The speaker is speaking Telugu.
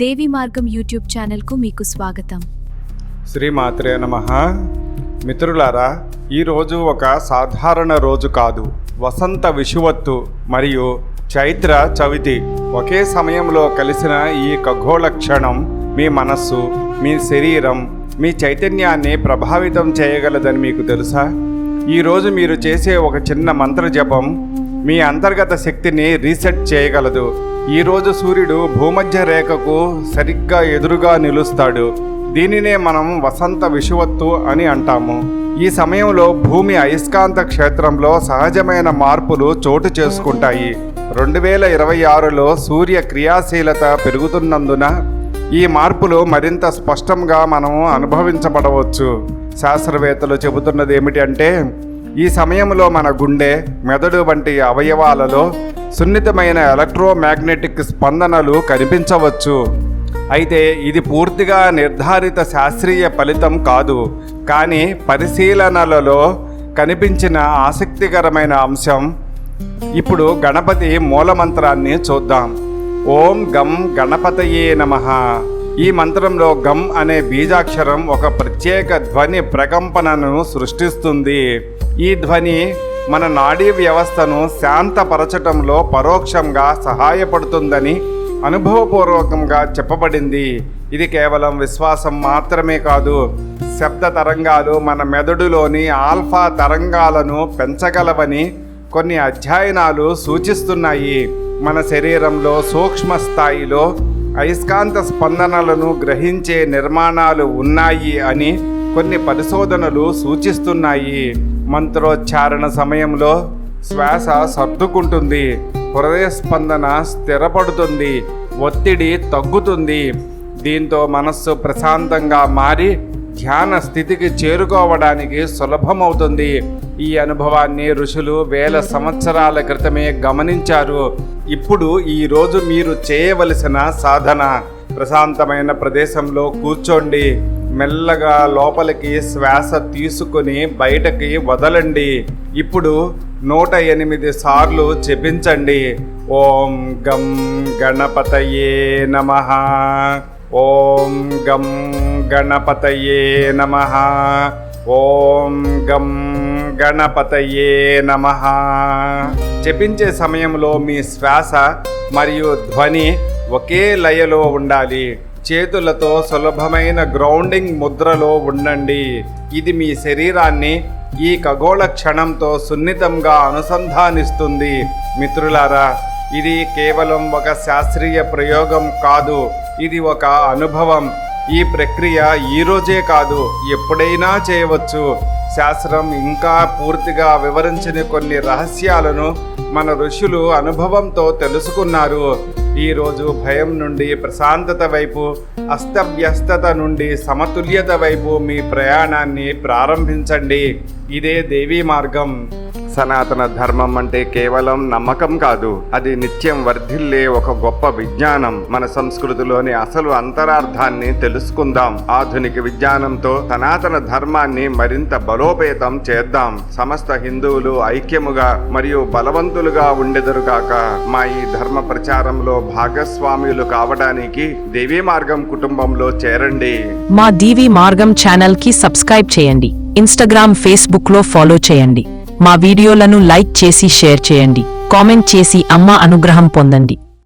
దేవి మార్గం యూట్యూబ్ ఛానల్కు మీకు స్వాగతం. శ్రీమాత్రే నమః. మిత్రులారా, ఈరోజు ఒక సాధారణ రోజు కాదు. వసంత విషువత్తు మరియు చైత్ర చవితి ఒకే సమయంలో కలిసిన ఈ ఖగోళ క్షణం మీ మనస్సు, మీ శరీరం, మీ చైతన్యాన్ని ప్రభావితం చేయగలదని మీకు తెలుసా? ఈరోజు మీరు చేసే ఒక చిన్న మంత్ర జపం మీ అంతర్గత శక్తిని రీసెట్ చేయగలదు. ఈరోజు సూర్యుడు భూమధ్య రేఖకు సరిగ్గా ఎదురుగా నిలుస్తాడు. దీనినే మనం వసంత విషువత్తు అని అంటాము. ఈ సమయంలో భూమి అయస్కాంత క్షేత్రంలో సహజమైన మార్పులు చోటు చేసుకుంటాయి. 2026లో సూర్య క్రియాశీలత పెరుగుతున్నందున ఈ మార్పులు మరింత స్పష్టంగా మనం అనుభవించబడవచ్చు. శాస్త్రవేత్తలు చెబుతున్నది ఏమిటి అంటే, ఈ సమయంలో మన గుండె, మెదడు వంటి అవయవాలలో సున్నితమైన ఎలక్ట్రోమాగ్నెటిక్ స్పందనలు కనిపించవచ్చు. అయితే ఇది పూర్తిగా నిర్ధారిత శాస్త్రీయ ఫలితం కాదు. కానీ పరిశీలనలలో కనిపించిన ఆసక్తికరమైన అంశం. ఇప్పుడు గణపతి మూలమంత్రాన్ని చూద్దాం. ఓం గం గణపతయే నమః. ఈ మంత్రంలో గం అనే బీజాక్షరం ఒక ప్రత్యేక ధ్వని ప్రకంపనను సృష్టిస్తుంది. ఈ ధ్వని మన నాడీ వ్యవస్థను శాంతపరచటంలో పరోక్షంగా సహాయపడుతుందని అనుభవపూర్వకంగా చెప్పబడింది. ఇది కేవలం విశ్వాసం మాత్రమే కాదు, శబ్ద తరంగాలు మన మెదడులోని ఆల్ఫా తరంగాలను పెంచగలవని కొన్ని అధ్యయనాలు సూచిస్తున్నాయి. మన శరీరంలో సూక్ష్మ స్థాయిలో అయస్కాంత స్పందనలను గ్రహించే నిర్మాణాలు ఉన్నాయి అని కొన్ని పరిశోధనలు సూచిస్తున్నాయి. మంత్రోచ్చారణ సమయంలో శ్వాస సర్దుకుంటుంది, హృదయ స్పందన స్థిరపడుతుంది, ఒత్తిడి తగ్గుతుంది. దీంతో మనస్సు ప్రశాంతంగా మారి ధ్యాన స్థితికి చేరుకోవడానికి సులభమవుతుంది. ఈ అనుభవాన్ని ఋషులు వేల సంవత్సరాల క్రితమే గమనించారు. ఇప్పుడు ఈరోజు మీరు చేయవలసిన సాధన, ప్రశాంతమైన ప్రదేశంలో కూర్చోండి. మెల్లగా లోపలికి శ్వాస తీసుకుని బయటకి వదలండి. ఇప్పుడు 108 సార్లు జపించండి. ఓం గం గణపతయే నమః. ఓం గం గణపతయే నమః. ఓం గం గణపతయే నమః. జపించే సమయంలో మీ శ్వాస మరియు ధ్వని ఒకే లయలో ఉండాలి. చేతులతో సులభమైన గ్రౌండింగ్ ముద్రలో ఉండండి. ఇది మీ శరీరాన్ని ఈ ఖగోళ క్షణంతో సున్నితంగా అనుసంధానిస్తుంది. మిత్రులారా, ఇది కేవలం ఒక శాస్త్రీయ ప్రయోగం కాదు, ఇది ఒక అనుభవం. ఈ ప్రక్రియ ఈరోజే కాదు, ఎప్పుడైనా చేయవచ్చు. శాస్త్రం ఇంకా పూర్తిగా వివరించిన కొన్ని రహస్యాలను మన ఋషులు అనుభవంతో తెలుసుకున్నారు. ఈరోజు భయం నుండి ప్రశాంతత వైపు, అస్తవ్యస్తత నుండి సమతుల్యత వైపు మీ ప్రయాణాన్ని ప్రారంభించండి. ఇదే దేవీ మార్గం. సనాతన ధర్మం అంటే కేవలం నమ్మకం కాదు, అది నిత్యం వర్ధిల్లే ఒక గొప్ప విజ్ఞానం. మన సంస్కృతిలోని అసలు అంతరార్థాన్ని తెలుసుకుందాం. ఆధునిక విజ్ఞానంతో సనాతన ధర్మాన్ని మరింత బలోపేతం చేద్దాం. సమస్త హిందువులు ఐక్యముగా మరియు బలవంతులుగా ఉండెదరుగాక. మా ఈ ధర్మ ప్రచారంలో భాగస్వాములు కావడానికి దేవీ మార్గం కుటుంబంలో చేరండి. మా దేవీ మార్గం ఛానల్ కి సబ్స్క్రైబ్ చేయండి. ఇన్స్టాగ్రామ్, ఫేస్బుక్ లో ఫాలో చేయండి. మా వీడియోలను లైక్ చేసి షేర్ చేయండి. కామెంట్ చేసి అమ్మ అనుగ్రహం పొందండి.